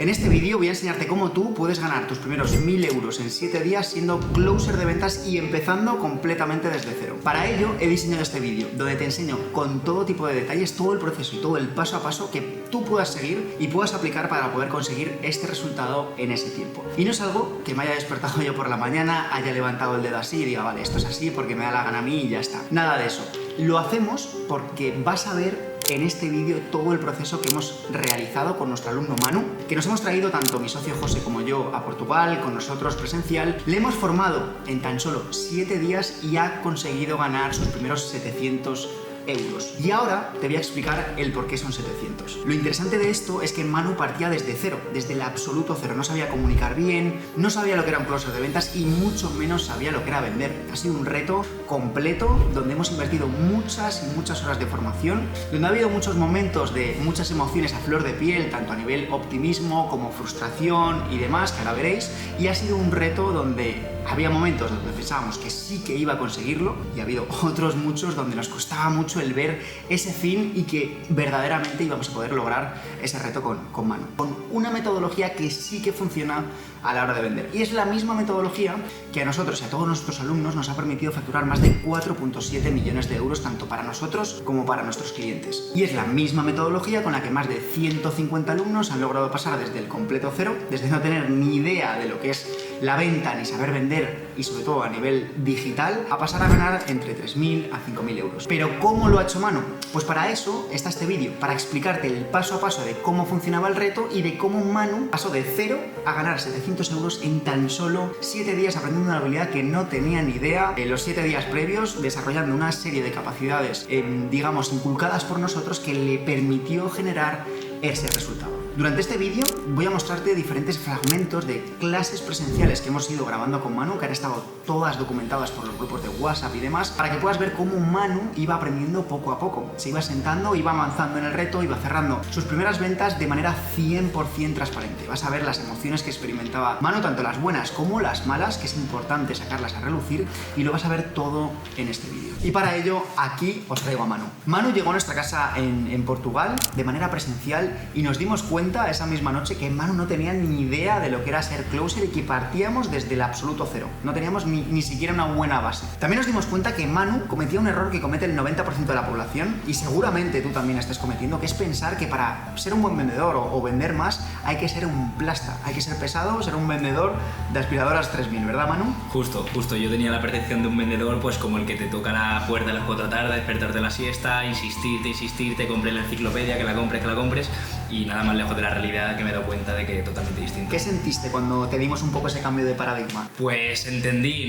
En este vídeo voy a enseñarte cómo tú puedes ganar tus primeros 1000 euros en 7 días siendo closer de ventas y empezando completamente desde cero. Para ello he diseñado este vídeo donde te enseño con todo tipo de detalles todo el proceso y todo el paso a paso que tú puedas seguir y puedas aplicar para poder conseguir este resultado en ese tiempo. Y no es algo que me haya despertado yo por la mañana, haya levantado el dedo así y diga, vale, esto es así porque me da la gana a mí y ya está. Nada de eso. Lo hacemos porque vas a ver en este vídeo todo el proceso que hemos realizado con nuestro alumno Manu, que nos hemos traído tanto mi socio José como yo a Portugal, con nosotros presencial. Le hemos formado en tan solo 7 días y ha conseguido ganar sus primeros 700 euros. Y ahora te voy a explicar el por qué son 700. Lo interesante de esto es que Manu partía desde cero, desde el absoluto cero. No sabía comunicar bien, no sabía lo que era un closer de ventas y mucho menos sabía lo que era vender. Ha sido un reto completo donde hemos invertido muchas y muchas horas de formación, donde ha habido muchos momentos de muchas emociones a flor de piel, tanto a nivel optimismo como frustración y demás, que ahora veréis, y ha sido un reto donde había momentos donde pensábamos que sí que iba a conseguirlo y ha habido otros muchos donde nos costaba mucho el ver ese fin y que verdaderamente íbamos a poder lograr ese reto con Manu. Con una metodología que sí que funciona a la hora de vender. Y es la misma metodología que a nosotros y a todos nuestros alumnos nos ha permitido facturar más de 4,7 millones de euros tanto para nosotros como para nuestros clientes. Y es la misma metodología con la que más de 150 alumnos han logrado pasar desde el completo cero, desde no tener ni idea de lo que es la venta ni saber vender y sobre todo a nivel digital, a pasar a ganar entre 3.000 a 5.000 euros. Pero ¿cómo lo ha hecho Manu? Pues para eso está este vídeo, para explicarte el paso a paso de cómo funcionaba el reto y de cómo Manu pasó de cero a ganar 700 euros en tan solo 7 días aprendiendo una habilidad que no tenía ni idea. En los 7 días previos desarrollando una serie de capacidades, digamos, inculcadas por nosotros que le permitió generar ese resultado. Durante este vídeo voy a mostrarte diferentes fragmentos de clases presenciales que hemos ido grabando con Manu, que han estado todas documentadas por los grupos de WhatsApp y demás, para que puedas ver cómo Manu iba aprendiendo poco a poco. Se iba sentando, iba avanzando en el reto, iba cerrando sus primeras ventas de manera 100% transparente. Vas a ver las emociones que experimentaba Manu, tanto las buenas como las malas, que es importante sacarlas a relucir, y lo vas a ver todo en este vídeo. Y para ello, aquí os traigo a Manu. Manu llegó a nuestra casa en Portugal de manera presencial y nos dimos cuenta esa misma noche que Manu no tenía ni idea de lo que era ser closer y que partíamos desde el absoluto cero. No teníamos ni siquiera una buena base. También nos dimos cuenta que Manu cometía un error que comete el 90% de la población y seguramente tú también estés cometiendo, que es pensar que para ser un buen vendedor o vender más hay que ser un plasta, hay que ser pesado, ser un vendedor de aspiradoras 3000, ¿verdad, Manu? Justo, yo tenía la percepción de un vendedor pues como el que te toca la puerta a las 4 de la tarde, despertarte la siesta, insistirte, compres la enciclopedia, que la compres y nada más lejos de la realidad, que me he dado cuenta de que totalmente distinto. ¿Qué sentiste cuando te dimos un poco ese cambio de paradigma? Pues entendí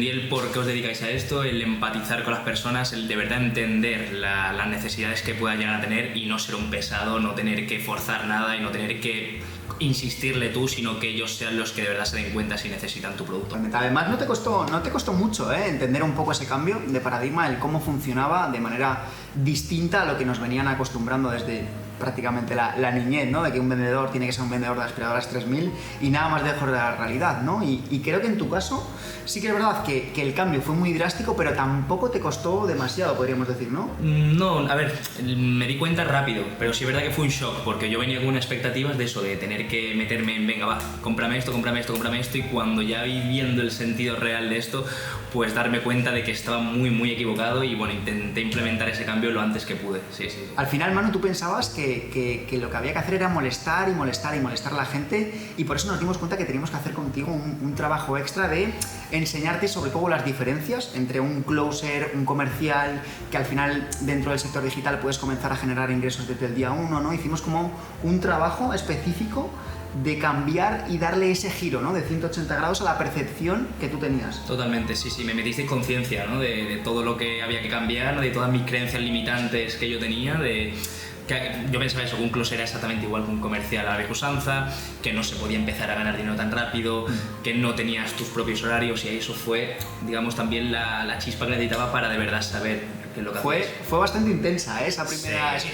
el por qué os dedicáis a esto, el empatizar con las personas, el de verdad entender las necesidades que puedan llegar a tener y no ser un pesado, no tener que forzar nada y no tener que insistirle tú, sino que ellos sean los que de verdad se den cuenta si necesitan tu producto. Además no te costó mucho entender un poco ese cambio de paradigma, el cómo funcionaba de manera distinta a lo que nos venían acostumbrando desde prácticamente la niñez, ¿no? De que un vendedor tiene que ser un vendedor de aspiradoras 3000 y nada más lejos de la realidad, ¿no? Y creo que en tu caso sí que es verdad que el cambio fue muy drástico, pero tampoco te costó demasiado, podríamos decir, ¿no? No, a ver, me di cuenta rápido, pero sí es verdad que fue un shock, porque yo venía con unas expectativas de eso, de tener que meterme en, venga, va, cómprame esto, y cuando ya vi viendo el sentido real de esto, pues darme cuenta de que estaba muy equivocado y bueno, intenté implementar ese cambio lo antes que pude, sí. Al final, Manu, tú pensabas que lo que había que hacer era molestar a la gente y por eso nos dimos cuenta que teníamos que hacer contigo un trabajo extra de enseñarte sobre todo las diferencias entre un closer, un comercial, que al final dentro del sector digital puedes comenzar a generar ingresos desde el día 1, ¿no? Hicimos como un trabajo específico de cambiar y darle ese giro, ¿no? De 180 grados a la percepción que tú tenías. Totalmente, sí, me metiste en conciencia, ¿no? De todo lo que había que cambiar, de todas mis creencias limitantes que yo tenía, yo pensaba eso, que un closer era exactamente igual que un comercial a la vieja usanza, que no se podía empezar a ganar dinero tan rápido, que no tenías tus propios horarios, y eso fue, digamos, también la chispa que necesitaba para de verdad saber qué es lo que hacías. Fue bastante intensa, esos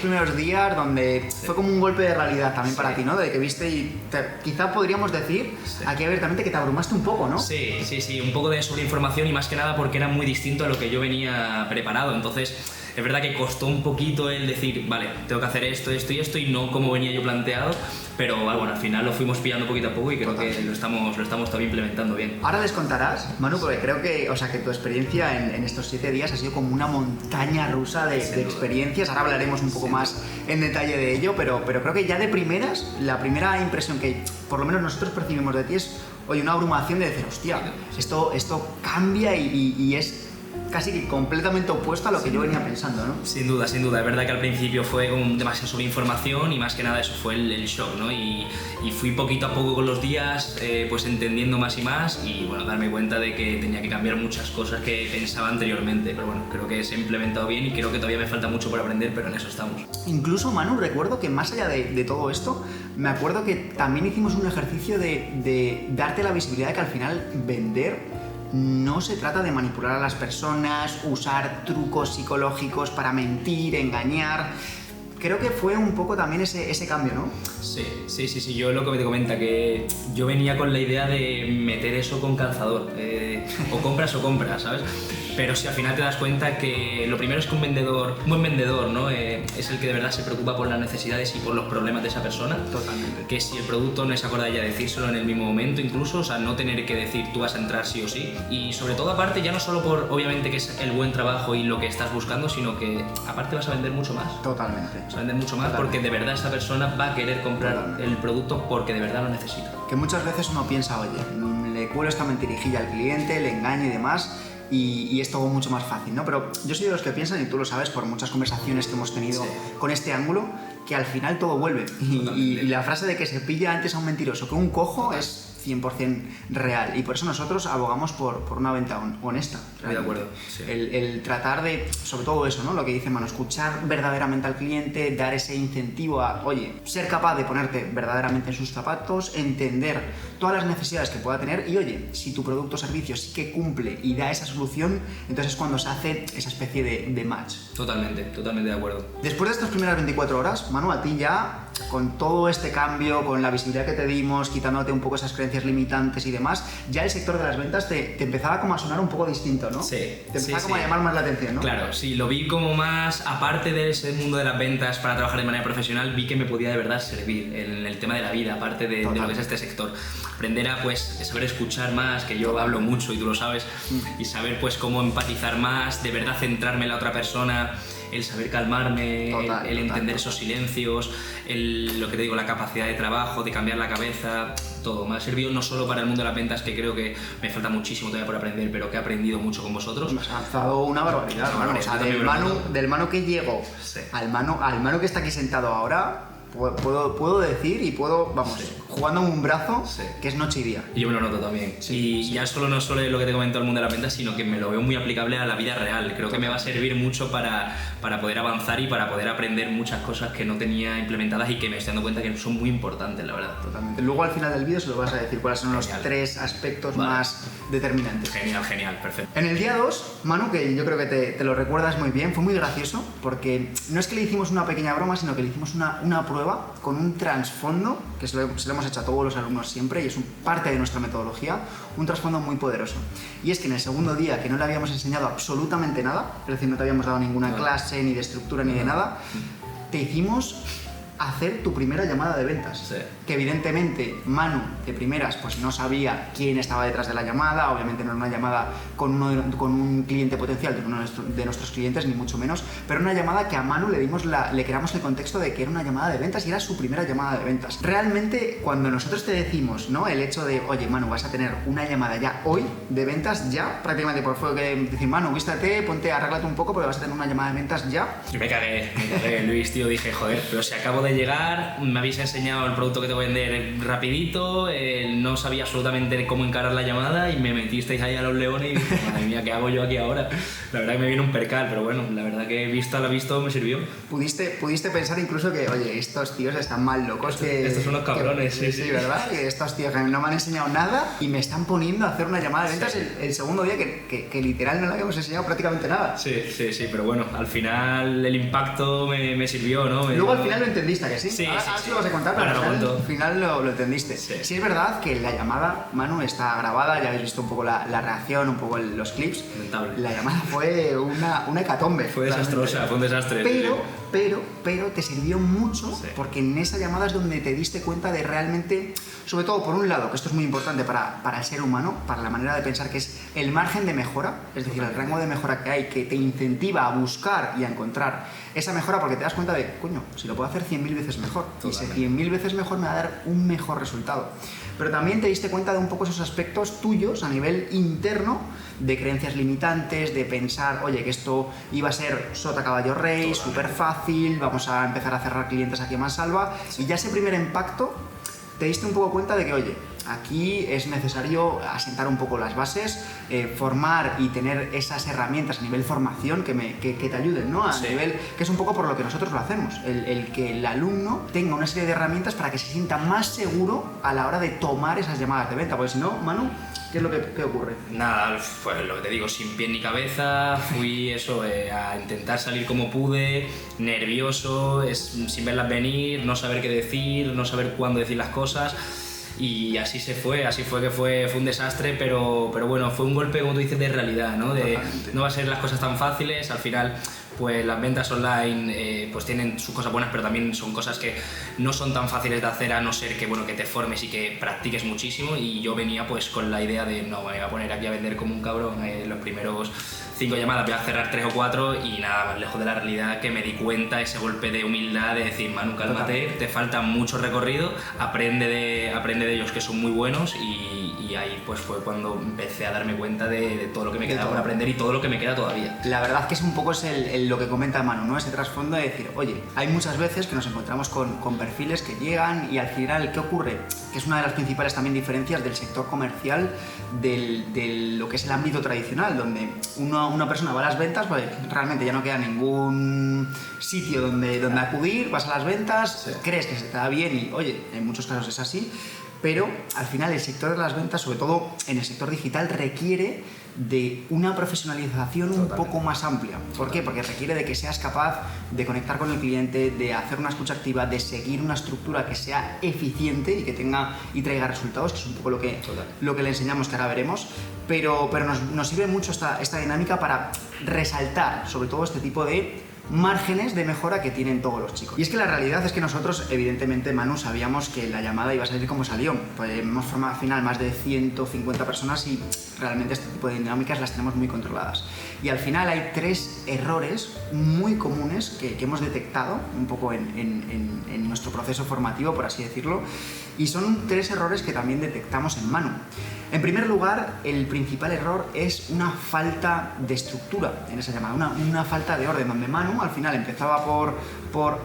primeros días donde fue como un golpe de realidad también para ti, ¿no? De que viste y quizá podríamos decir aquí abiertamente que te abrumaste un poco, ¿no? Sí, un poco de sobreinformación y más que nada porque era muy distinto a lo que yo venía preparado, entonces Es verdad que costó un poquito el decir, vale, tengo que hacer esto, esto y esto, y no como venía yo planteado, pero bueno, al final lo fuimos pillando poquito a poco y creo que lo estamos todavía implementando bien. Ahora les contarás, Manu, porque creo que, o sea, que tu experiencia en estos 7 días ha sido como una montaña rusa de experiencias. Ahora hablaremos un poco más en detalle de ello, pero creo que ya de primeras, la primera impresión que por lo menos nosotros percibimos de ti es, oye, una abrumación de decir, hostia, esto cambia y es casi que completamente opuesto a lo que yo venía pensando, ¿no? Sin duda, sin duda. Es verdad que al principio fue con demasiada sobreinformación y más que nada eso fue el shock, ¿no? Y fui poquito a poco con los días, pues entendiendo más y más y, bueno, darme cuenta de que tenía que cambiar muchas cosas que pensaba anteriormente. Pero bueno, creo que se ha implementado bien y creo que todavía me falta mucho por aprender, pero en eso estamos. Incluso, Manu, recuerdo que más allá de todo esto, me acuerdo que también hicimos un ejercicio de darte la visibilidad de que al final vender no se trata de manipular a las personas, usar trucos psicológicos para mentir, engañar. Creo que fue un poco también ese cambio, ¿no? Sí. Yo lo que te comenta, que yo venía con la idea de meter eso con calzador. O compras, ¿sabes? Pero si al final te das cuenta que lo primero es que un buen vendedor, ¿no? Es el que de verdad se preocupa por las necesidades y por los problemas de esa persona. Totalmente. Que si el producto no es acorde ya decírselo en el mismo momento incluso, o sea, no tener que decir tú vas a entrar sí o sí. Y sobre todo aparte, ya no solo por, obviamente, que es el buen trabajo y lo que estás buscando, sino que aparte vas a vender mucho más. Totalmente. Vas a vender mucho más porque de verdad esa persona va a querer comprar el producto porque de verdad lo necesita. Que muchas veces uno piensa, oye, le cuelo esta mentirijilla al cliente, le engaño y demás, y es todo mucho más fácil, ¿no? Pero yo soy de los que piensan, y tú lo sabes por muchas conversaciones que hemos tenido con este ángulo, que al final todo vuelve. Y la frase de que se pilla antes a un mentiroso que un cojo es 100% real, y por eso nosotros abogamos por una venta honesta. Estoy de acuerdo. Sí. El tratar de, sobre todo eso, ¿no? Lo que dice Manu, escuchar verdaderamente al cliente, dar ese incentivo a, oye, ser capaz de ponerte verdaderamente en sus zapatos, entender todas las necesidades que pueda tener y, oye, si tu producto o servicio sí que cumple y da esa solución, entonces es cuando se hace esa especie de match. Totalmente de acuerdo. Después de estas primeras 24 horas, Manu, a ti ya, con todo este cambio, con la visibilidad que te dimos, quitándote un poco esas creencias limitantes y demás, ya el sector de las ventas te empezaba como a sonar un poco distinto, ¿no? Sí. Te empezaba como a llamar más la atención, ¿no? Claro, sí, lo vi como más, aparte de ese mundo de las ventas para trabajar de manera profesional, vi que me podía de verdad servir en el tema de la vida, aparte de lo que es este sector. Aprender a, pues, saber escuchar más, que yo hablo mucho y tú lo sabes, y saber, pues, cómo empatizar más, de verdad centrarme en la otra persona, el saber calmarme, el entender esos silencios, lo que te digo, la capacidad de trabajo, de cambiar la cabeza, todo. Me ha servido no solo para el mundo de las ventas, que creo que me falta muchísimo todavía por aprender, pero que he aprendido mucho con vosotros. Me has avanzado una barbaridad, o sea, del Manu que llegó al Manu que está aquí sentado ahora, puedo decir y puedo, vamos, jugando un brazo, que es noche y día. Y yo me lo noto también. Ya no solo lo que te comento del mundo de la venta, sino que me lo veo muy aplicable a la vida real. Creo que me va a servir mucho para poder avanzar y para poder aprender muchas cosas que no tenía implementadas y que me estoy dando cuenta que son muy importantes, la verdad. Totalmente. Luego al final del vídeo se lo vas a decir cuáles son los 3 aspectos más determinantes. Genial, perfecto. En el día 2, Manu, que yo creo que te lo recuerdas muy bien, fue muy gracioso porque no es que le hicimos una pequeña broma, sino que le hicimos una prueba con un trasfondo, que se lo hemos hecho a todos los alumnos siempre y es parte de nuestra metodología, un trasfondo muy poderoso. Y es que en el segundo día, que no le habíamos enseñado absolutamente nada, es decir, no te habíamos dado ninguna clase, ni de estructura, ni de nada, te hicimos hacer tu primera llamada de ventas. Que evidentemente Manu de primeras pues no sabía quién estaba detrás de la llamada, obviamente no era una llamada con un cliente potencial de uno de nuestros clientes, ni mucho menos, pero una llamada que a Manu le creamos el contexto de que era una llamada de ventas y era su primera llamada de ventas. Realmente cuando nosotros te decimos, ¿no?, el hecho de, oye Manu, vas a tener una llamada ya hoy de ventas, ya prácticamente por fuego, que decir, Manu, vístate, ponte, arréglate un poco porque vas a tener una llamada de ventas ya. Yo me cagué, Luis, tío, dije, joder, pero si acabo de llegar, me habéis enseñado el producto que te voy a vender rapidito, no sabía absolutamente cómo encarar la llamada y me metisteis ahí a los leones y dije, madre mía, ¿qué hago yo aquí ahora? La verdad que me viene un percal, pero bueno, la verdad que visto a lo visto me sirvió. Pudiste pensar incluso que, oye, estos tíos están mal locos, estos son unos cabrones, sí, ¿verdad? Que estos tíos que no me han enseñado nada y me están poniendo a hacer una llamada de ventas el segundo día que literal no le habíamos enseñado prácticamente nada. Sí, pero bueno, al final el impacto me sirvió, ¿no? Luego al final lo entendiste. entendiste, ¿a que sí? Sí, ahora sí, sí sí. lo vas a contar, pero Ahora lo cuento. al final lo entendiste. Sí. Sí es verdad que la llamada, Manu, está grabada, ya habéis visto un poco la reacción, un poco los clips. Lamentable. La llamada fue una hecatombe. Fue realmente. desastrosa, fue un desastre. Pero te sirvió mucho, Sí. porque en esa llamada es donde te diste cuenta de realmente, sobre todo por un lado, que esto es muy importante para el ser humano, para la manera de pensar, que es el margen de mejora, es decir, el rango de mejora que hay, que te incentiva a buscar y a encontrar esa mejora, porque te das cuenta de, coño, si lo puedo hacer 100.000 veces mejor, Totalmente. y ese 100.000 veces mejor me va a dar un mejor resultado. Pero también te diste cuenta de un poco esos aspectos tuyos a nivel interno, de creencias limitantes, de pensar, oye, que esto iba a ser sota caballo rey, súper fácil, vamos a empezar a cerrar clientes aquí a mansalva, y ya ese primer impacto te diste un poco cuenta de que, oye, aquí es necesario asentar un poco las bases, formar y tener esas herramientas a nivel formación que te ayuden, ¿no? A Sí. nivel, que es un poco por lo que nosotros lo hacemos, el que el alumno tenga una serie de herramientas para que se sienta más seguro a la hora de tomar esas llamadas de venta, porque si no, Manu, ¿qué es lo que ocurre? Nada, pues lo que te digo, sin pie ni cabeza, fui a intentar salir como pude, nervioso, sin verlas venir, no saber qué decir, no saber cuándo decir las cosas. Y así fue que fue un desastre, pero bueno, fue un golpe, como tú dices, de realidad, ¿no? Totalmente. No va a ser las cosas tan fáciles, al final pues las ventas online pues tienen sus cosas buenas, pero también son cosas que no son tan fáciles de hacer, a no ser que, bueno, que te formes y que practiques muchísimo. Y yo venía pues con la idea de, no, me voy a poner aquí a vender como un cabrón, los primeros 5 llamadas voy a cerrar 3 o 4 y nada más lejos de la realidad, que me di cuenta, ese golpe de humildad de decir, Manu, cálmate, te falta mucho recorrido, aprende de ellos, que son muy buenos. Y ahí pues fue cuando empecé a darme cuenta de todo lo que me quedaba por aprender y todo lo que me queda todavía. La verdad que es un poco lo que comenta Manu, ¿no? Ese trasfondo de decir, oye, hay muchas veces que nos encontramos con perfiles que llegan y al final, ¿qué ocurre? Que es una de las principales también diferencias del sector comercial de lo que es el ámbito tradicional, donde una persona va a las ventas, pues realmente ya no queda ningún sitio donde acudir, vas a las ventas, Sí. crees que se te da bien y, oye, en muchos casos es así, pero al final el sector de las ventas, sobre todo en el sector digital, requiere de una profesionalización un poco más amplia. ¿Por qué? Porque requiere de que seas capaz de conectar con el cliente, de hacer una escucha activa, de seguir una estructura que sea eficiente y que tenga y traiga resultados, que es un poco lo que le enseñamos, que ahora veremos. Pero nos sirve mucho esta dinámica para resaltar sobre todo este tipo de márgenes de mejora que tienen todos los chicos. Y es que la realidad es que nosotros, evidentemente, Manu, sabíamos que la llamada iba a salir como salió. Pues hemos formado al final más de 150 personas y realmente este tipo de dinámicas las tenemos muy controladas. Y al final hay 3 errores muy comunes que hemos detectado un poco en nuestro proceso formativo, por así decirlo, y son 3 errores que también detectamos en Manu. En primer lugar, el principal error es una falta de estructura en esa llamada, una falta de orden, donde Manu al final empezaba por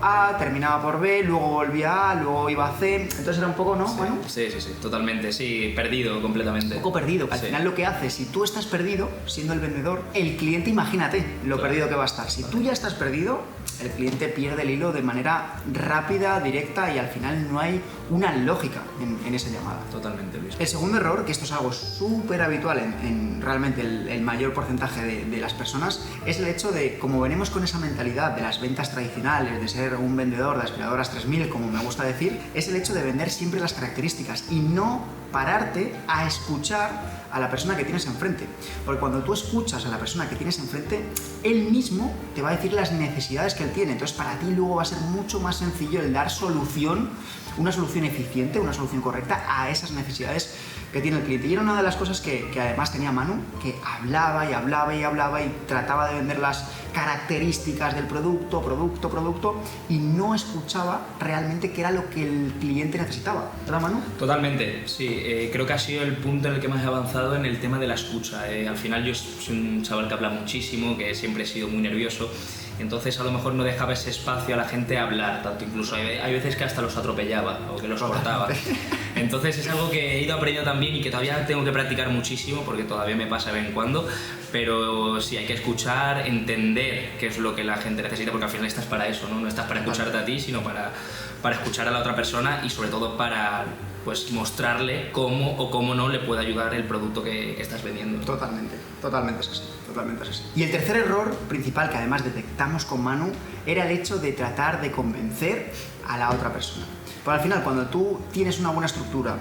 A, terminaba por B, luego volvía a A, luego iba a C, entonces era un poco, ¿no, Manu? Sí, totalmente, sí, perdido completamente. Un poco perdido, que al Sí. final lo que hace, si tú estás perdido, siendo el vendedor, el cliente, imagínate lo perdido que va a estar. Si tú ya estás perdido, el cliente pierde el hilo de manera rápida, directa, y al final no hay una lógica en esa llamada. Totalmente, Luis. El segundo error, que esto es algo súper habitual en realmente el mayor porcentaje de las personas, es el hecho de, como venimos con esa mentalidad de las ventas tradicionales, de ser un vendedor de aspiradoras 3000, como me gusta decir, es el hecho de vender siempre las características y no pararte a escuchar a la persona que tienes enfrente. Porque cuando tú escuchas a la persona que tienes enfrente, él mismo te va a decir las necesidades que él tiene. Entonces, para ti luego va a ser mucho más sencillo el dar solución, una solución eficiente, una solución correcta a esas necesidades que tiene el cliente. Y era una de las cosas que además tenía Manu, que hablaba y hablaba y hablaba y trataba de vender las características del producto, y no escuchaba realmente qué era lo que el cliente necesitaba. ¿Verdad, Manu? Totalmente, sí. Creo que ha sido el punto en el que más he avanzado en el tema de la escucha. Al final yo soy un chaval que habla muchísimo, que siempre he sido muy nervioso. Entonces a lo mejor no dejaba ese espacio a la gente a hablar tanto, incluso hay veces que hasta los atropellaba o que los cortaba. Entonces es algo que he ido aprendiendo también y que todavía tengo que practicar muchísimo, porque todavía me pasa de vez en cuando, pero sí, hay que escuchar, entender qué es lo que la gente necesita, porque al final estás para eso, no estás para escucharte a ti, sino para escuchar a la otra persona y sobre todo para pues mostrarle cómo o cómo no le puede ayudar el producto que estás vendiendo. Totalmente es así, totalmente es así. Y el tercer error principal que además detectamos con Manu era el hecho de tratar de convencer a la otra persona. Pero al final, cuando tú tienes una buena estructura,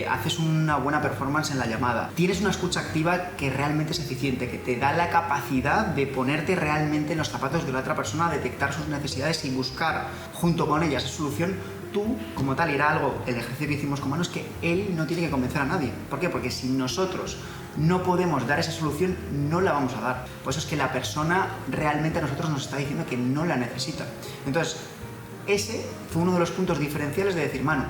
haces una buena performance en la llamada, tienes una escucha activa que realmente es eficiente, que te da la capacidad de ponerte realmente en los zapatos de la otra persona, detectar sus necesidades y buscar junto con ella esa solución, tú como tal, y era algo, el ejercicio que hicimos con Manu, es que él no tiene que convencer a nadie. ¿Por qué? Porque si nosotros no podemos dar esa solución, no la vamos a dar. Por eso es que la persona realmente a nosotros nos está diciendo que no la necesita. Entonces, ese fue uno de los puntos diferenciales de decir, Manu,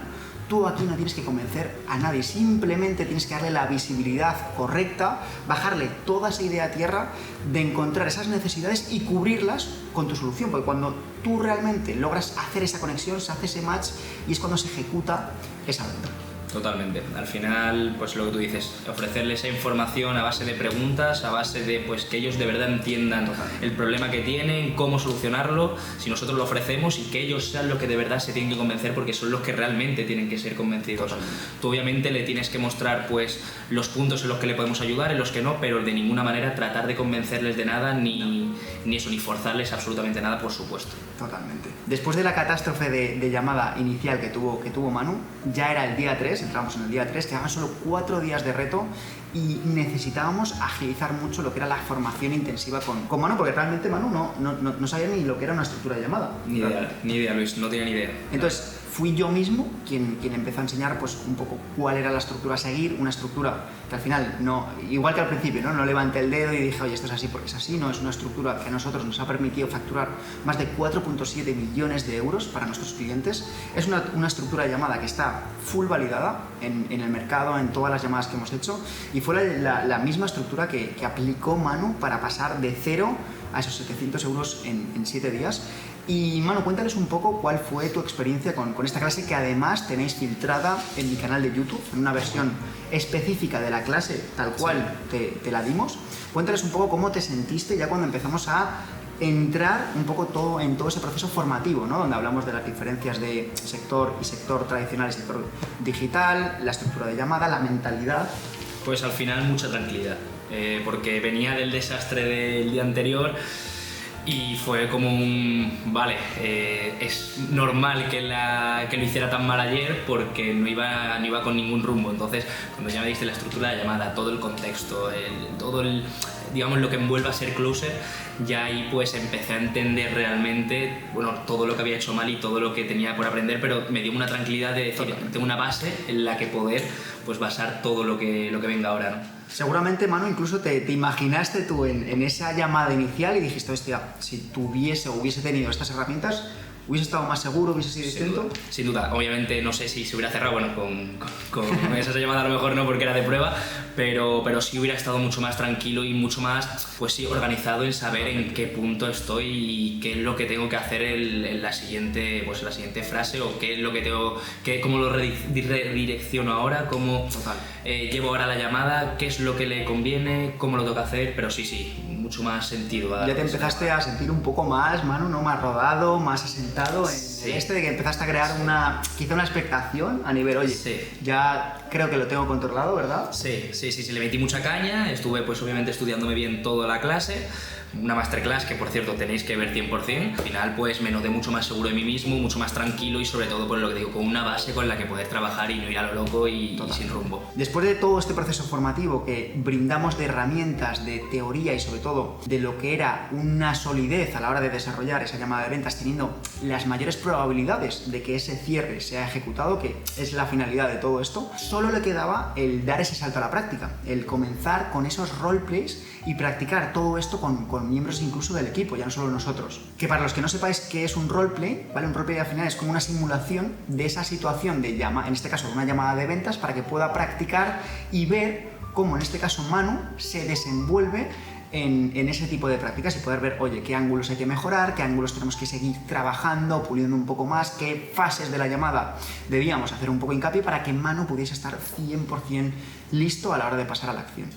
tú aquí no tienes que convencer a nadie, simplemente tienes que darle la visibilidad correcta, bajarle toda esa idea a tierra de encontrar esas necesidades y cubrirlas con tu solución, porque cuando tú realmente logras hacer esa conexión, se hace ese match y es cuando se ejecuta esa venta. Totalmente. Al final, pues lo que tú dices, ofrecerle esa información a base de preguntas, a base de pues que ellos de verdad entiendan el problema que tienen, cómo solucionarlo, si nosotros lo ofrecemos y que ellos sean los que de verdad se tienen que convencer porque son los que realmente tienen que ser convencidos. Tú obviamente le tienes que mostrar pues los puntos en los que le podemos ayudar, en los que no, pero de ninguna manera tratar de convencerles de nada ni eso, ni forzarles absolutamente nada, por supuesto. Totalmente. Después de la catástrofe de llamada inicial que tuvo Manu, ya era el día 3, entramos en el día 3, quedaban solo 4 días de reto y necesitábamos agilizar mucho lo que era la formación intensiva con Manu, porque realmente Manu no sabía ni lo que era una estructura de llamada. Ni idea, Luis, no tenía ni idea. Entonces, fui yo mismo quien empezó a enseñar pues un poco cuál era la estructura a seguir, una estructura que al final, igual que al principio, no levanté el dedo y dije, oye, esto es así porque es así, no, es una estructura que a nosotros nos ha permitido facturar más de 4,7 millones de euros para nuestros clientes. Es una estructura de llamada que está full validada en el mercado, en todas las llamadas que hemos hecho, y fue la misma estructura que aplicó Manu para pasar de 0 a esos 700 euros en 7 días. Y Manu, cuéntales un poco cuál fue tu experiencia con esta clase que además tenéis filtrada en mi canal de YouTube, en una versión específica de la clase, tal cual te la dimos. Cuéntales un poco cómo te sentiste ya cuando empezamos a entrar un poco en todo ese proceso formativo, ¿no? Donde hablamos de las diferencias de sector y sector tradicional y sector digital, la estructura de llamada, la mentalidad. Pues al final mucha tranquilidad, porque venía del desastre del día anterior. Y fue como vale, es normal que lo hiciera tan mal ayer porque no iba con ningún rumbo. Entonces, cuando ya me diste la estructura de llamada, todo el contexto, digamos lo que envuelve a ser closer, ya ahí pues empecé a entender realmente, bueno, todo lo que había hecho mal y todo lo que tenía por aprender, pero me dio una tranquilidad de decir, tengo una base en la que poder pues basar todo lo que venga ahora, ¿no? Seguramente, Manu, incluso te imaginaste tú en esa llamada inicial y dijiste, hostia, si hubiese tenido estas herramientas, ¿hubiese estado más seguro, hubiese sido distinto? Sin duda. Obviamente no sé si se hubiera cerrado, bueno, con esa llamada a lo mejor no porque era de prueba, pero sí hubiera estado mucho más tranquilo y mucho más, pues sí, organizado en saber en qué punto estoy y qué es lo que tengo que hacer en la siguiente frase o qué es lo que cómo lo redirecciono ahora, cómo llevo ahora la llamada, qué es lo que le conviene, cómo lo tengo que hacer, pero sí, mucho más sentido. Ya te empezaste a sentir un poco más, Manu, ¿no? Más rodado, más asentado en de que empezaste a crear quizá una expectación a nivel, oye, ya creo que lo tengo controlado, ¿verdad? Sí, le metí mucha caña, estuve pues obviamente estudiándome bien toda la clase, una masterclass que por cierto tenéis que ver 100%. Al final pues me noté mucho más seguro de mí mismo, mucho más tranquilo y sobre todo pues lo que digo, con una base con la que poder trabajar y no ir a lo loco y sin rumbo. Después de todo este proceso formativo que brindamos de herramientas, de teoría y sobre todo de lo que era una solidez a la hora de desarrollar esa llamada de ventas, teniendo las mayores probabilidades de que ese cierre sea ejecutado, que es la finalidad de todo esto, solo le quedaba el dar ese salto a la práctica, el comenzar con esos roleplays y practicar todo esto con miembros incluso del equipo, ya no solo nosotros. Que para los que no sepáis qué es un roleplay, ¿vale? Un roleplay al final es como una simulación de esa situación de en este caso una llamada de ventas, para que pueda practicar y ver cómo en este caso Manu se desenvuelve en ese tipo de prácticas y poder ver, oye, qué ángulos hay que mejorar, qué ángulos tenemos que seguir trabajando, puliendo un poco más, qué fases de la llamada debíamos hacer un poco hincapié para que Manu pudiese estar 100% listo a la hora de pasar a la acción.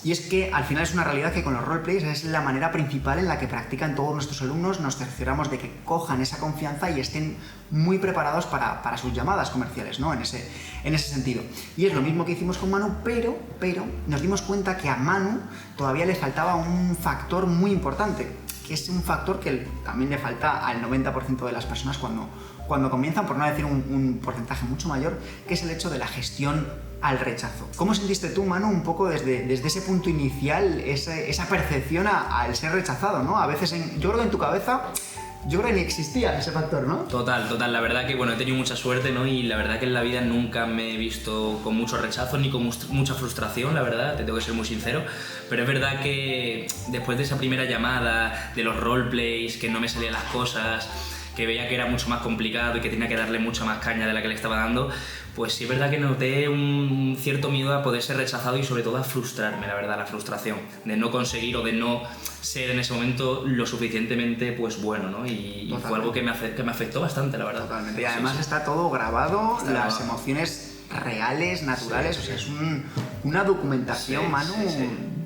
Y es que al final es una realidad que con los roleplays es la manera principal en la que practican todos nuestros alumnos. Nos cercioramos de que cojan esa confianza y estén muy preparados para sus llamadas comerciales, ¿no? En ese sentido. Y es lo mismo que hicimos con Manu, pero nos dimos cuenta que a Manu todavía le faltaba un factor muy importante, que es un factor que también le falta al 90% de las personas cuando comienzan, por no decir un porcentaje mucho mayor, que es el hecho de la gestión al rechazo. ¿Cómo sentiste tú, Manu, un poco desde ese punto inicial, esa percepción al ser rechazado, ¿no? A veces, yo creo que en tu cabeza, yo creo que ni existía ese factor, ¿no? Total, la verdad que, bueno, he tenido mucha suerte, ¿no? Y la verdad que en la vida nunca me he visto con mucho rechazo ni con mucha frustración, la verdad, te tengo que ser muy sincero. Pero es verdad que después de esa primera llamada, de los roleplays, que no me salían las cosas, que veía que era mucho más complicado y que tenía que darle mucha más caña de la que le estaba dando, pues sí es verdad que noté un cierto miedo a poder ser rechazado y sobre todo a frustrarme, la verdad, la frustración de no conseguir o de no ser en ese momento lo suficientemente pues bueno, ¿no? Y fue algo que me afectó bastante, la verdad. Totalmente. Y además está todo grabado, las emociones reales, naturales, o sea, es una documentación, Manu,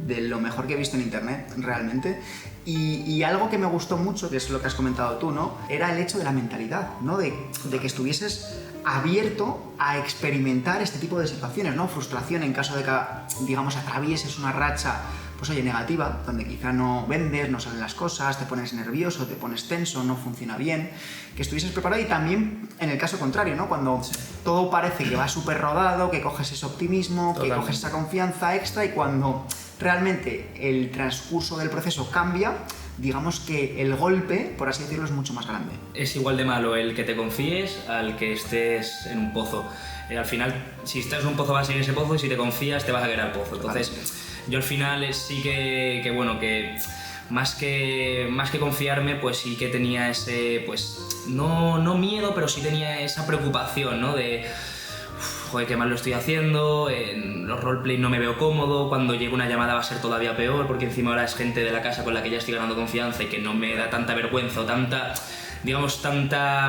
de lo mejor que he visto en internet, realmente. Y algo que me gustó mucho, que es lo que has comentado tú, ¿no? Era el hecho de la mentalidad, ¿no? De que estuvieses abierto a experimentar este tipo de situaciones, ¿no? Frustración en caso de que, digamos, atravieses una racha, pues oye, negativa, donde quizá no vendes, no salen las cosas, te pones nervioso, te pones tenso, no funciona bien, que estuvieses preparado. Y también en el caso contrario, ¿no? Cuando todo parece que va súper rodado, que coges ese optimismo, que coges esa confianza extra, y cuando realmente el transcurso del proceso cambia, digamos que el golpe, por así decirlo, es mucho más grande. Es igual de malo el que te confíes al que estés en un pozo. Al final, si estás en un pozo vas a seguir ese pozo, y si te confías te vas a quedar al pozo. Entonces, yo al final sí que bueno, que más que confiarme, pues sí que tenía ese, pues no miedo, pero sí tenía esa preocupación, ¿no? De joder, qué mal lo estoy haciendo, en los roleplay no me veo cómodo, cuando llegue una llamada va a ser todavía peor, porque encima ahora es gente de la casa con la que ya estoy ganando confianza y que no me da tanta vergüenza o tanta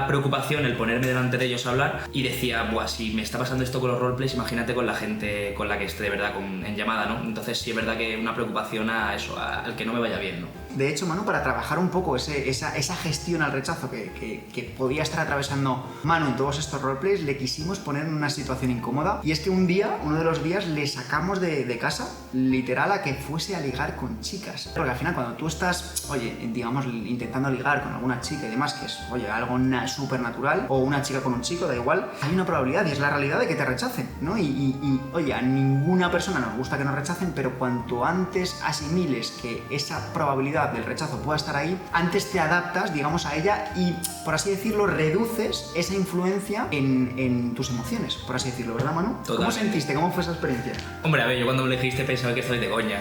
preocupación el ponerme delante de ellos a hablar. Y decía, buah, si me está pasando esto con los roleplays, imagínate con la gente con la que esté de verdad en llamada, ¿no? Entonces sí es verdad que una preocupación a eso, al que no me vaya bien, ¿no? De hecho, Manu, para trabajar un poco esa gestión al rechazo que podía estar atravesando Manu en todos estos roleplays, le quisimos poner en una situación incómoda. Y es que uno de los días, le sacamos de casa, literal, a que fuese a ligar con chicas. Porque al final, cuando tú estás, oye, digamos, intentando ligar con alguna chica y demás, que es, oye, algo súper natural, o una chica con un chico, da igual, hay una probabilidad, y es la realidad, de que te rechacen, ¿no? Y oye, a ninguna persona nos gusta que nos rechacen, pero cuanto antes asimiles que esa probabilidad del rechazo pueda estar ahí, antes te adaptas, digamos, a ella y, por así decirlo, reduces esa influencia en tus emociones, por así decirlo, ¿verdad, Manu? Totalmente. ¿Cómo sentiste? ¿Cómo fue esa experiencia? Hombre, a ver, yo cuando me lo dijiste pensaba que estoy de coña,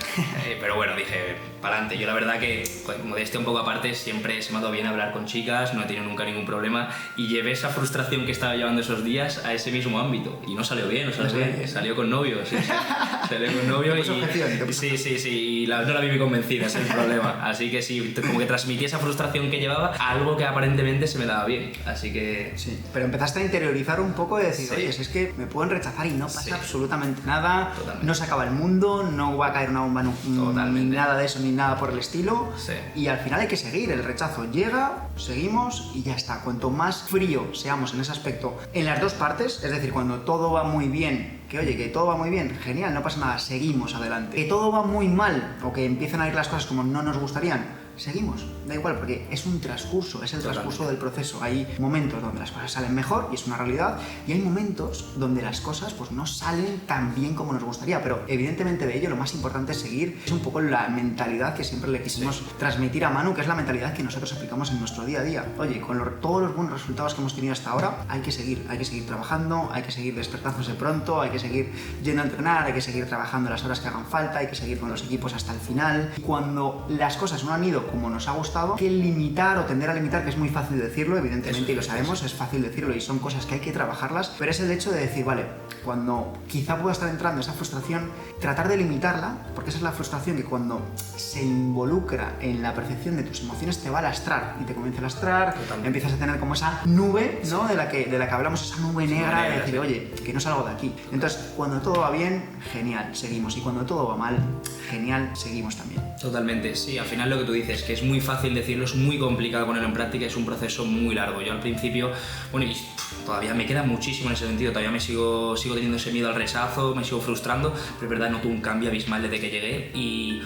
pero bueno, dije, pa'lante. Yo la verdad que, pues, modestia un poco aparte, siempre se me ha dado bien hablar con chicas, no he tenido nunca ningún problema, y llevé esa frustración que estaba llevando esos días a ese mismo ámbito, y no salió bien, salió con novio, sí. Salió con novio y... Sí, y no la viví convencida, ese es el problema. Así que sí, como que transmití esa frustración que llevaba a algo que aparentemente se me daba bien, así que... Sí, pero empezaste a interiorizar un poco y decir, sí, oye, si es que me pueden rechazar y no pasa sí, absolutamente nada, totalmente, no se acaba el mundo, no va a caer una bomba, ni nada de eso, ni nada por el estilo, sí, y al final hay que seguir, el rechazo llega, seguimos y ya está. Cuanto más frío seamos en ese aspecto, en las dos partes, es decir, cuando todo va muy bien, que oye, que todo va muy bien, genial, no pasa nada, seguimos adelante. Que todo va muy mal o que empiezan a ir las cosas como no nos gustarían, seguimos, da igual, porque es un transcurso, es el transcurso del proceso. Hay momentos donde las cosas salen mejor y es una realidad, y hay momentos donde las cosas pues no salen tan bien como nos gustaría, pero evidentemente de ello lo más importante es seguir. Es un poco la mentalidad que siempre le quisimos transmitir a Manu, que es la mentalidad que nosotros aplicamos en nuestro día a día. Oye, con todos los buenos resultados que hemos tenido hasta ahora, hay que seguir trabajando, hay que seguir despertándose pronto, hay que seguir yendo a entrenar, hay que seguir trabajando las horas que hagan falta, hay que seguir con los equipos hasta el final. Y cuando las cosas no han ido salido como nos ha gustado, que limitar o tender a limitar, que es muy fácil decirlo, evidentemente, y lo sabemos, es fácil decirlo y son cosas que hay que trabajarlas, pero es el hecho de decir, vale, cuando quizá pueda estar entrando esa frustración, tratar de limitarla, porque esa es la frustración que cuando se involucra en la percepción de tus emociones te va a lastrar y te comienza a lastrar, empiezas a tener como esa nube, ¿no? de la que hablamos, esa nube negra de decir, oye, que no salgo de aquí. Entonces, cuando todo va bien, genial, seguimos, y cuando todo va mal, genial, seguimos también. Totalmente, sí, al final lo que tú dices, que es muy fácil decirlo, es muy complicado ponerlo en práctica, es un proceso muy largo. Yo al principio, bueno, y todavía me queda muchísimo en ese sentido, todavía me sigo teniendo ese miedo al rechazo, me sigo frustrando, pero es verdad, noto un cambio abismal desde que llegué y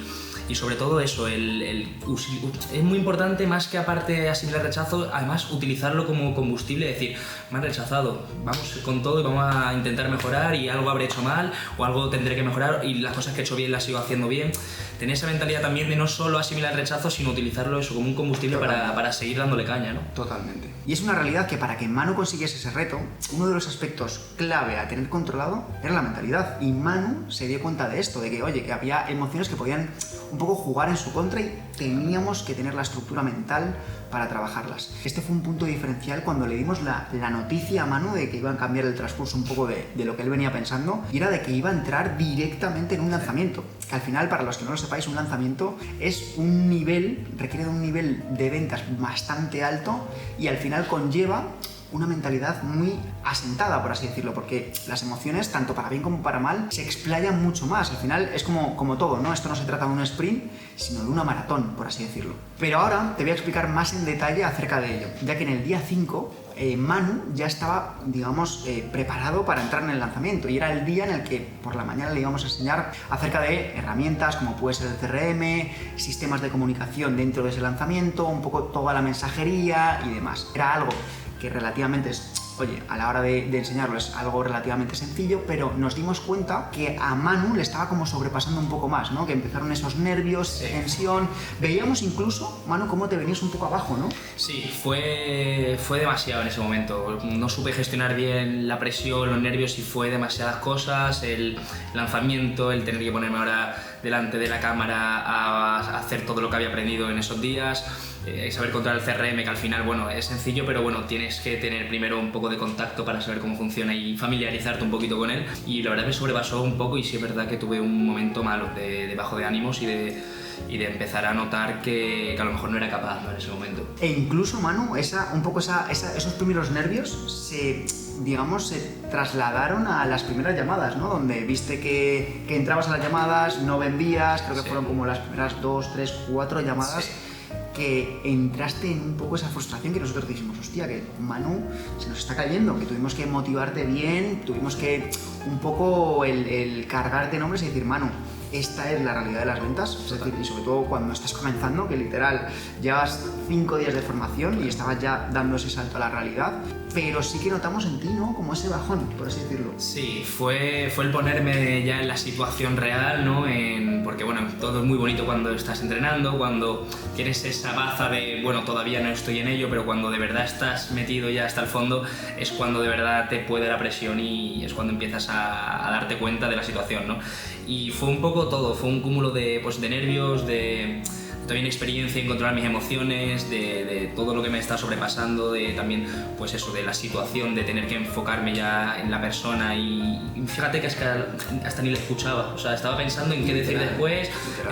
sobre todo eso, es muy importante, más que aparte de asimilar rechazo, además utilizarlo como combustible, decir, me han rechazado, vamos con todo y vamos a intentar mejorar y algo habré hecho mal o algo tendré que mejorar y las cosas que he hecho bien las sigo haciendo bien. Tener esa mentalidad también de no solo asimilar rechazo, sino utilizarlo eso como un combustible para seguir dándole caña, ¿no? Totalmente. Y es una realidad que para que Manu consiguiese ese reto, uno de los aspectos clave a tener controlado era la mentalidad. Y Manu se dio cuenta de esto, de que, oye, que había emociones que podían un poco jugar en su contra y teníamos que tener la estructura mental para trabajarlas. Este fue un punto diferencial cuando le dimos la noticia a Manu de que iba a cambiar el transcurso un poco de lo que él venía pensando, y era de que iba a entrar directamente en un lanzamiento. Que al final, para los que no lo sepáis, un lanzamiento es un nivel, requiere de un nivel de ventas bastante alto y al final conlleva una mentalidad muy asentada, por así decirlo, porque las emociones, tanto para bien como para mal, se explayan mucho más. Al final es como todo, ¿no? Esto no se trata de un sprint, sino de una maratón, por así decirlo. Pero ahora te voy a explicar más en detalle acerca de ello, ya que en el día 5 Manu ya estaba, digamos, preparado para entrar en el lanzamiento, y era el día en el que por la mañana le íbamos a enseñar acerca de herramientas como puede ser el CRM, sistemas de comunicación dentro de ese lanzamiento, un poco toda la mensajería y demás. Era algo que relativamente oye, a la hora de enseñarlo es algo relativamente sencillo, pero nos dimos cuenta que a Manu le estaba como sobrepasando un poco más, ¿no? Que empezaron esos nervios, tensión. Veíamos incluso, Manu, cómo te venías un poco abajo, ¿no? Sí, fue demasiado en ese momento. No supe gestionar bien la presión, los nervios, y fue demasiadas cosas. El lanzamiento, el tener que ponerme ahora delante de la cámara a hacer todo lo que había aprendido en esos días. Saber controlar el CRM, que al final, bueno, es sencillo, pero bueno, tienes que tener primero un poco de contacto para saber cómo funciona y familiarizarte un poquito con él, y la verdad me sobrepasó un poco, y sí es verdad que tuve un momento malo de bajo de ánimos y de empezar a notar que a lo mejor no era capaz, ¿no? En ese momento. E incluso, Manu, esos primeros nervios se trasladaron a las primeras llamadas, ¿no? Donde viste que entrabas a las llamadas, no vendías, creo que fueron como las primeras 2, 3, 4 llamadas. Sí. Que entraste en un poco esa frustración, que nosotros dijimos, hostia, que Manu se nos está cayendo, que tuvimos que motivarte bien, tuvimos que un poco el cargarte nombres y decir, Manu, esta es la realidad de las ventas, es decir, y sobre todo cuando estás comenzando, que literal llevas 5 días de formación y estabas ya dando ese salto a la realidad, pero sí que notamos en ti, ¿no? Como ese bajón, por así decirlo. Sí, fue el ponerme ya en la situación real, ¿no? Porque bueno, todo es muy bonito cuando estás entrenando, cuando tienes esa baza de, bueno, todavía no estoy en ello, pero cuando de verdad estás metido ya hasta el fondo, es cuando de verdad te puede la presión y es cuando empiezas a darte cuenta de la situación, ¿no? Y fue un poco todo, fue un cúmulo de nervios, de también experiencia en controlar mis emociones, de todo lo que me está sobrepasando, de también, pues eso, de la situación, de tener que enfocarme ya en la persona, y fíjate que hasta ni le escuchaba, o sea, estaba pensando en qué decir después,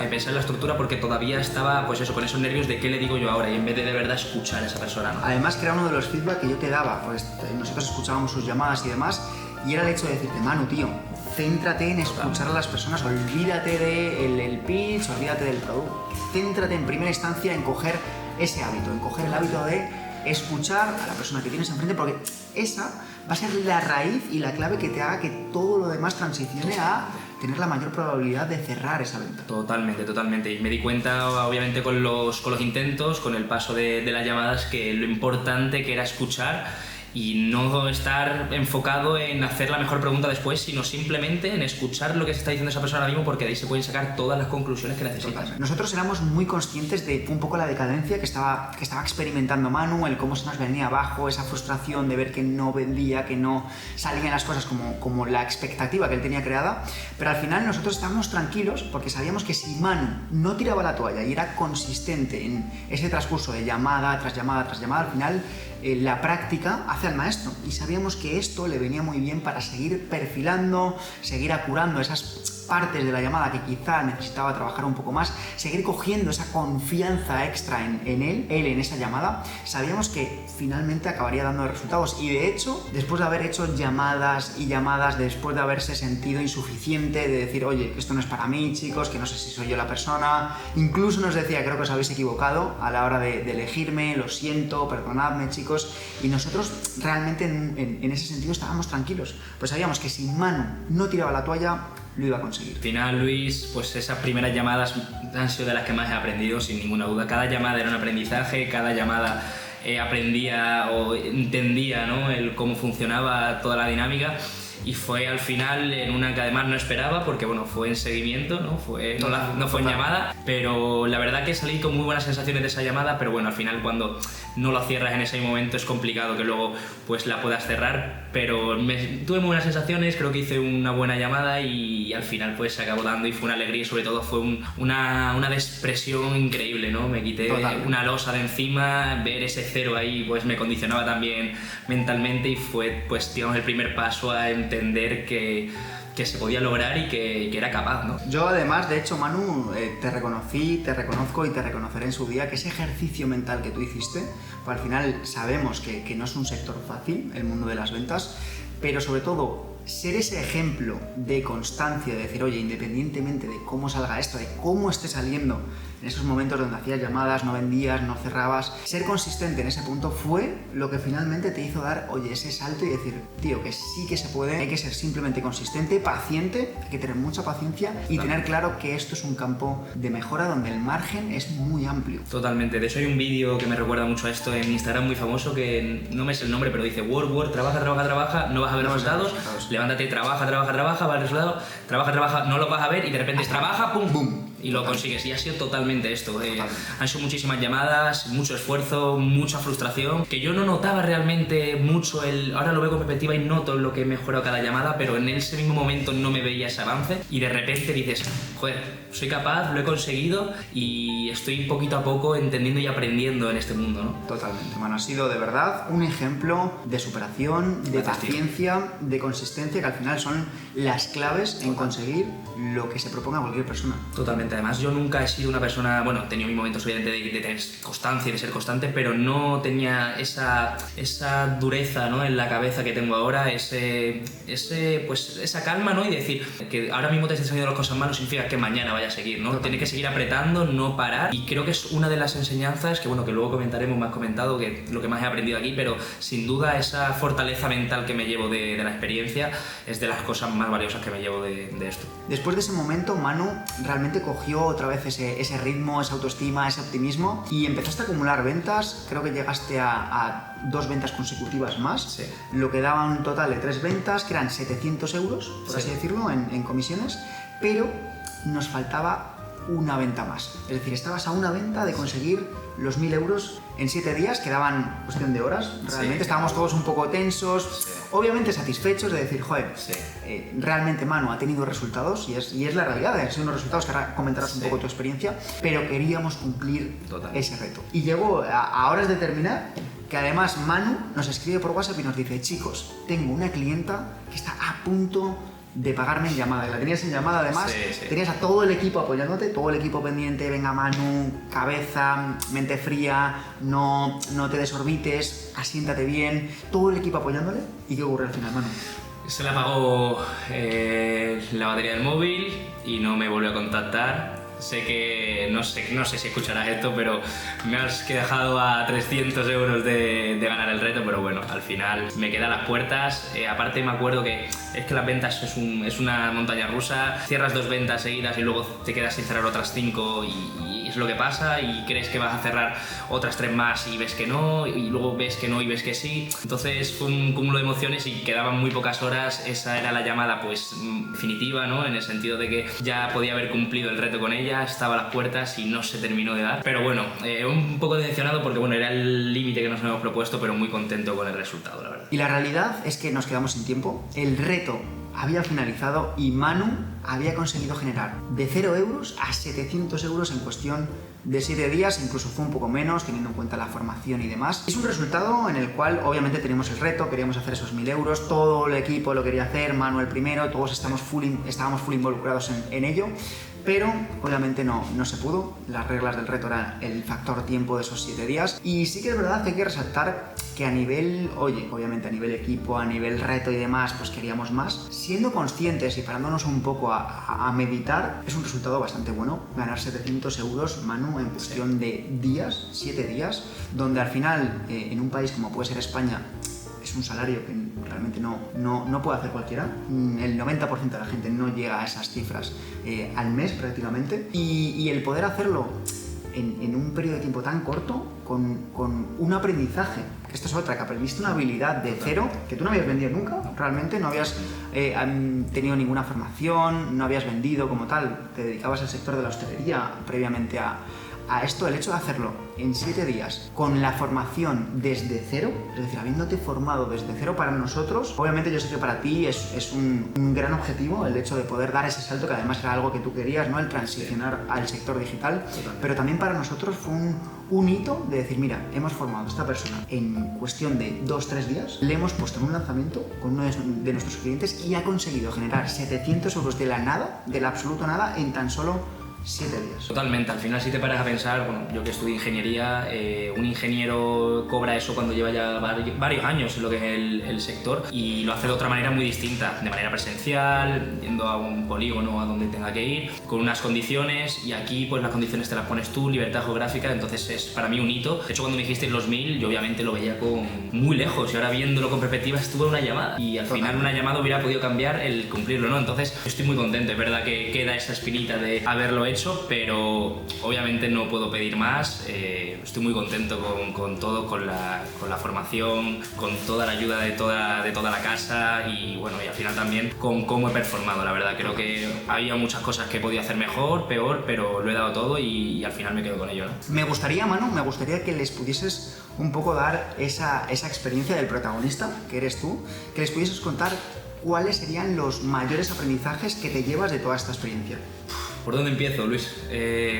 pensar en la estructura, porque todavía estaba, pues eso, con esos nervios de qué le digo yo ahora, y en vez de verdad escuchar a esa persona, ¿no? Además, que era uno de los feedback que yo te daba, pues nosotros escuchábamos sus llamadas y demás, y era el hecho de decirte, Manu, tío, céntrate en escuchar a las personas, olvídate del pitch, olvídate del producto, céntrate en primera instancia en coger ese hábito, en coger el hábito de escuchar a la persona que tienes enfrente, porque esa va a ser la raíz y la clave que te haga que todo lo demás transicione a tener la mayor probabilidad de cerrar esa venta. Totalmente. Y me di cuenta, obviamente, con los intentos, con el paso de las llamadas, que lo importante que era escuchar y no estar enfocado en hacer la mejor pregunta después, sino simplemente en escuchar lo que se está diciendo esa persona ahora mismo, porque de ahí se pueden sacar todas las conclusiones que necesitas. Nosotros éramos muy conscientes de un poco la decadencia que estaba experimentando Manu, el cómo se nos venía abajo, esa frustración de ver que no vendía, que no salían las cosas como la expectativa que él tenía creada, pero al final nosotros estábamos tranquilos porque sabíamos que si Manu no tiraba la toalla y era consistente en ese transcurso de llamada tras llamada tras llamada, al final la práctica hace al maestro, y sabíamos que esto le venía muy bien para seguir perfilando, seguir acurando esas partes de la llamada que quizá necesitaba trabajar un poco más, seguir cogiendo esa confianza extra en él en esa llamada. Sabíamos que finalmente acabaría dando resultados, y de hecho, después de haber hecho llamadas y llamadas, después de haberse sentido insuficiente, de decir, oye, esto no es para mí, chicos, que no sé si soy yo la persona, incluso nos decía, creo que os habéis equivocado a la hora de elegirme, lo siento, perdonadme, chicos, y nosotros realmente en ese sentido estábamos tranquilos, pues sabíamos que si Manu no tiraba la toalla, lo iba a conseguir. Al final, Luis, pues esas primeras llamadas han sido de las que más he aprendido, sin ninguna duda. Cada llamada era un aprendizaje, cada llamada aprendía o entendía, ¿no?, cómo funcionaba toda la dinámica. Y fue al final en una que además no esperaba, porque bueno, fue en seguimiento, no fue en llamada, pero la verdad que salí con muy buenas sensaciones de esa llamada. Pero bueno, al final cuando no lo cierras en ese momento es complicado que luego pues la puedas cerrar, pero tuve muy buenas sensaciones, creo que hice una buena llamada y al final pues se acabó dando, y fue una alegría, y sobre todo fue una despresión increíble, ¿no? Me quité una losa de encima, ver ese cero ahí pues me condicionaba también mentalmente, y fue pues digamos el primer paso a entender que se podía lograr y que era capaz, ¿no? Yo además, de hecho, Manu, te reconocí, te reconozco y te reconoceré en su día que ese ejercicio mental que tú hiciste, pues al final sabemos que no es un sector fácil, el mundo de las ventas, pero sobre todo ser ese ejemplo de constancia, de decir, oye, independientemente de cómo salga esto, de cómo esté saliendo en esos momentos donde hacías llamadas, no vendías, no cerrabas, ser consistente en ese punto fue lo que finalmente te hizo dar, oye, ese salto y decir, tío, que sí que se puede, hay que ser simplemente consistente, paciente, hay que tener mucha paciencia y tener claro que esto es un campo de mejora donde el margen es muy amplio. Totalmente. De hecho hay un vídeo que me recuerda mucho a esto en Instagram muy famoso, que no me sé el nombre, pero dice work, trabaja, no vas a ver resultados, levántate, trabaja, va el resultado, trabaja, no lo vas a ver, y de repente trabaja, pum, boom, y lo consigues. Y ha sido totalmente esto. Han sido muchísimas llamadas, mucho esfuerzo, mucha frustración, que yo no notaba realmente mucho ahora lo veo con perspectiva y noto lo que he mejorado cada llamada, pero en ese mismo momento no me veía ese avance, y de repente dices, joder, soy capaz, lo he conseguido y estoy poquito a poco entendiendo y aprendiendo en este mundo, ¿no? Totalmente, bueno, ha sido de verdad un ejemplo de superación, de paciencia, de consistencia, que al final son las claves en conseguir lo que se proponga a cualquier persona. Totalmente. Además, yo nunca he sido una persona, bueno, he tenido mis momentos obviamente de tener constancia y de ser constante, pero no tenía esa dureza, ¿no?, en la cabeza que tengo ahora, pues esa calma, ¿no?, y decir que ahora mismo te están saliendo las cosas mal no significa que mañana vaya a seguir, ¿no? Tienes que seguir apretando, no parar, y creo que es una de las enseñanzas que, bueno, que luego comentaremos, me has comentado que lo que más he aprendido aquí, pero sin duda esa fortaleza mental que me llevo de la experiencia es de las cosas más valiosas que me llevo de esto. Después de ese momento, Manu realmente cogió otra vez ese ritmo, esa autoestima, ese optimismo, y empezaste a acumular ventas. Creo que llegaste a 2 ventas consecutivas más, sí, lo que daba un total de 3 ventas, que eran 700 euros, por así decirlo, en comisiones, pero nos faltaba una venta más. Es decir, estabas a una venta de conseguir los 1000 euros en 7 días, quedaban cuestión de horas, realmente estábamos todos un poco tensos, obviamente satisfechos de decir, joder, realmente Manu ha tenido resultados, y es la realidad, han sido unos resultados que ahora comentarás un poco tu experiencia, pero queríamos cumplir ese reto. Y llegó a horas de terminar, que además Manu nos escribe por WhatsApp y nos dice, chicos, tengo una clienta que está a punto de pagarme en llamada. Y la tenías en llamada además, tenías a todo el equipo apoyándote, todo el equipo pendiente, venga Manu, cabeza, mente fría, no te desorbites, asiéntate bien, todo el equipo apoyándole. ¿Y qué ocurre al final, Manu? Se le apagó la batería del móvil y no me volvió a contactar. Sé que, no sé si escucharás esto, pero me has dejado a 300 euros de ganar el reto, pero bueno, al final me quedé a las puertas. Aparte me acuerdo que es que las ventas es una montaña rusa, cierras 2 ventas seguidas y luego te quedas sin cerrar otras 5 y es lo que pasa, y crees que vas a cerrar otras 3 más y ves que no, y luego ves que no y ves que sí. Entonces fue un cúmulo de emociones y quedaban muy pocas horas. Esa era la llamada pues definitiva, ¿no? En el sentido de que ya podía haber cumplido el reto con ella, estaba a las puertas y no se terminó de dar. Pero bueno, un poco decepcionado porque bueno, era el límite que nos habíamos propuesto, pero muy contento con el resultado, la verdad. Y la realidad es que nos quedamos sin tiempo. El reto había finalizado y Manu había conseguido generar de 0 euros a 700 euros en cuestión de 7 días, incluso fue un poco menos teniendo en cuenta la formación y demás. Es un resultado en el cual obviamente teníamos el reto, queríamos hacer esos 1000 euros, todo el equipo lo quería hacer, Manu el primero, todos estábamos full involucrados en ello, pero obviamente no se pudo. Las reglas del reto eran el factor tiempo de esos 7 días, y sí que es verdad que hay que resaltar que a nivel, obviamente a nivel equipo, a nivel reto y demás, pues queríamos más. Siendo conscientes y parándonos un poco a meditar, es un resultado bastante bueno. Ganar 700 euros, Manu, en cuestión de días, 7 días, donde al final, en un país como puede ser España, es un salario que realmente no puede hacer cualquiera. El 90% de la gente no llega a esas cifras al mes prácticamente. Y el poder hacerlo en un periodo de tiempo tan corto, con un aprendizaje. Esta es otra, que aprendiste una habilidad de cero, que tú no habías vendido nunca, realmente, no habías tenido ninguna formación, no habías vendido como tal, te dedicabas al sector de la hostelería previamente a esto. El hecho de hacerlo en 7 días, con la formación desde cero, es decir, habiéndote formado desde cero, para nosotros, obviamente yo sé que para ti es un gran objetivo el hecho de poder dar ese salto, que además era algo que tú querías, ¿no? El transicionar al sector digital, pero también para nosotros fue un hito de decir, mira, hemos formado a esta persona en cuestión de 2-3 días, le hemos puesto en un lanzamiento con uno de nuestros clientes y ha conseguido generar 700 euros de la nada, del absoluto nada, en tan solo 7 días. Totalmente, al final si te paras a pensar, bueno, yo que estudié ingeniería, un ingeniero cobra eso cuando lleva ya varios años en lo que es el sector, y lo hace de otra manera muy distinta, de manera presencial, yendo a un polígono a donde tenga que ir, con unas condiciones, y aquí pues las condiciones te las pones tú, libertad geográfica. Entonces es para mí un hito. De hecho, cuando me dijiste los 1000, yo obviamente lo veía con muy lejos, y ahora viéndolo con perspectiva estuvo en una llamada, y al final una llamada hubiera podido cambiar el cumplirlo, ¿no? Entonces yo estoy muy contento. Es verdad que queda esa espinita de haberlo hecho, pero obviamente no puedo pedir más. Estoy muy contento con todo, con la formación, con toda la ayuda de toda la casa, y bueno, y al final también con cómo he performado. La verdad, creo que había muchas cosas que podía hacer mejor, peor, pero lo he dado todo y al final me quedo con ello, ¿no? Me gustaría, Manu, que les pudieses un poco dar esa experiencia del protagonista, que eres tú, que les pudieses contar cuáles serían los mayores aprendizajes que te llevas de toda esta experiencia. ¿Por dónde empiezo, Luis?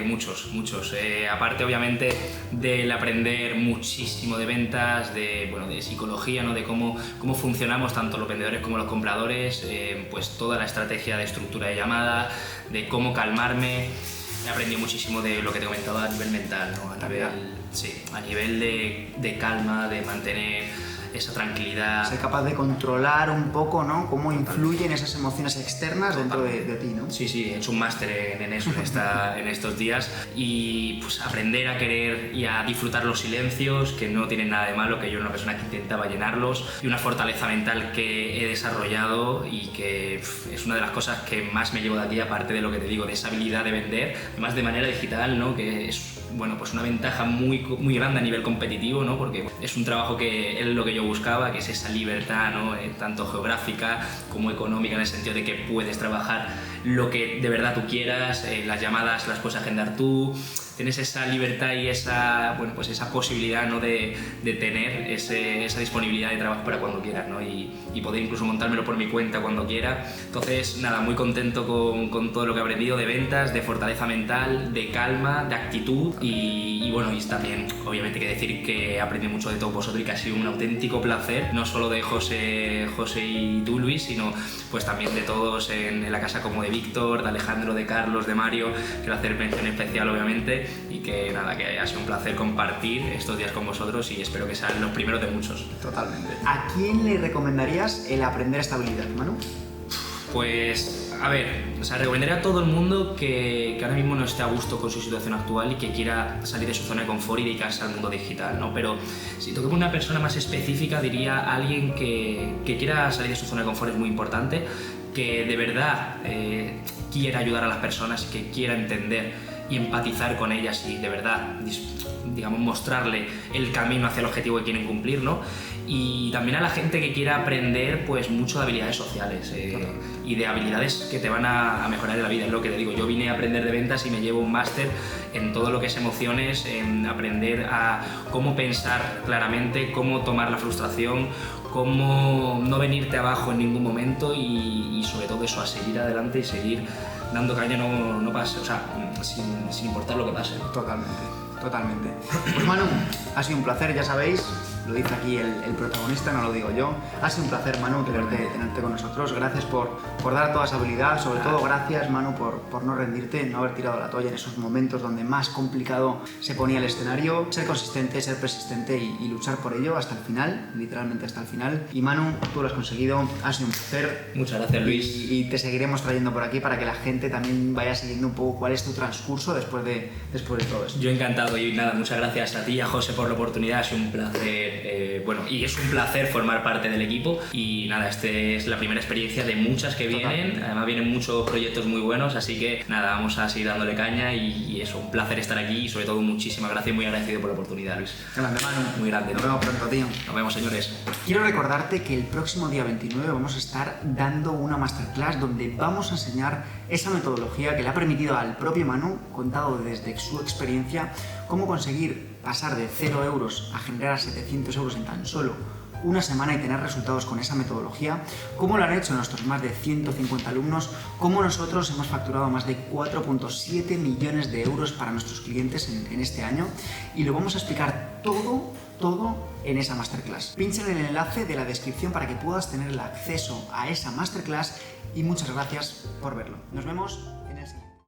Muchos. Aparte, obviamente, del aprender muchísimo de ventas, de psicología, ¿no? De cómo funcionamos tanto los vendedores como los compradores, pues toda la estrategia de estructura de llamada, de cómo calmarme. He aprendido muchísimo de lo que te comentaba a nivel mental, ¿no? A nivel de calma, de mantener esa tranquilidad. Ser capaz de controlar un poco, ¿no? Cómo influyen esas emociones externas dentro de ti, ¿no? Sí, he hecho un máster en eso en estos días, y pues aprender a querer y a disfrutar los silencios, que no tienen nada de malo, que yo era una persona que intentaba llenarlos, y una fortaleza mental que he desarrollado y que es una de las cosas que más me llevo de aquí, aparte de lo que te digo, de esa habilidad de vender, además de manera digital, ¿no? Que es pues una ventaja muy grande a nivel competitivo, ¿no? Porque es un trabajo que es lo que yo buscaba, que es esa libertad, ¿no? Tanto geográfica como económica, en el sentido de que puedes trabajar lo que de verdad tú quieras, las llamadas las puedes agendar tú, tienes esa libertad y esa posibilidad, ¿no? de tener esa disponibilidad de trabajo para cuando quieras, ¿no? Y poder incluso montármelo por mi cuenta cuando quiera. Entonces, nada, muy contento con todo lo que he aprendido de ventas, de fortaleza mental, de calma, de actitud, y también, obviamente, hay que decir que he aprendido mucho de todos vosotros y que ha sido un auténtico placer, no solo de José y tú, Luis, sino pues también de todos en la casa, como de Víctor, de Alejandro, de Carlos, de Mario. Quiero hacer mención especial, obviamente, y que nada, que ha sido un placer compartir estos días con vosotros, y espero que sean los primeros de muchos. Totalmente. ¿A quién le recomendarías el aprender esta habilidad, Manu? Pues, a ver, recomendaría a todo el mundo que ahora mismo no esté a gusto con su situación actual y que quiera salir de su zona de confort y dedicarse al mundo digital, ¿no? Pero si tengo una persona más específica, diría a alguien que quiera salir de su zona de confort. Es muy importante, que de verdad quiera ayudar a las personas, que quiera entender y empatizar con ellas y de verdad, digamos, mostrarle el camino hacia el objetivo que quieren cumplir, ¿no? Y también a la gente que quiera aprender pues mucho de habilidades sociales y de habilidades que te van a mejorar en la vida. Es lo que te digo, yo vine a aprender de ventas y me llevo un máster en todo lo que es emociones, en aprender a cómo pensar claramente, cómo tomar la frustración, cómo no venirte abajo en ningún momento y sobre todo eso, a seguir adelante y seguir dando caña, no pase, o sea, sin importar lo que pase. Totalmente. Pues Manu, ha sido un placer, ya sabéis, lo dice aquí el protagonista, no lo digo yo. Ha sido un placer, Manu, tenerte con nosotros. Gracias por dar toda esa habilidad, sobre todo gracias, Manu, por no rendirte, no haber tirado la toalla en esos momentos donde más complicado se ponía el escenario. Ser consistente, ser persistente y luchar por ello hasta el final, literalmente hasta el final. Y Manu, tú lo has conseguido, ha sido un placer. Muchas gracias, Luis. Y te seguiremos trayendo por aquí para que la gente también vaya siguiendo un poco cuál es tu transcurso después de todo esto. Yo encantado y nada, muchas gracias a ti y a José por la oportunidad, ha sido un placer. Y es un placer formar parte del equipo y nada, esta es la primera experiencia de muchas que vienen, además vienen muchos proyectos muy buenos, así que nada, vamos a seguir dándole caña y eso, un placer estar aquí y sobre todo muchísimas gracias y muy agradecido por la oportunidad, Luis. Grande, Manu. Muy grande. Nos vemos pronto, tío. Nos vemos, señores. Quiero recordarte que el próximo día 29 vamos a estar dando una masterclass donde vamos a enseñar esa metodología que le ha permitido al propio Manu, contado desde su experiencia, cómo conseguir pasar de 0 euros a generar 700 euros en tan solo una semana y tener resultados con esa metodología, cómo lo han hecho nuestros más de 150 alumnos, cómo nosotros hemos facturado más de 4,7 millones de euros para nuestros clientes en este año, y lo vamos a explicar todo en esa masterclass. Pincha en el enlace de la descripción para que puedas tener el acceso a esa masterclass y muchas gracias por verlo. Nos vemos.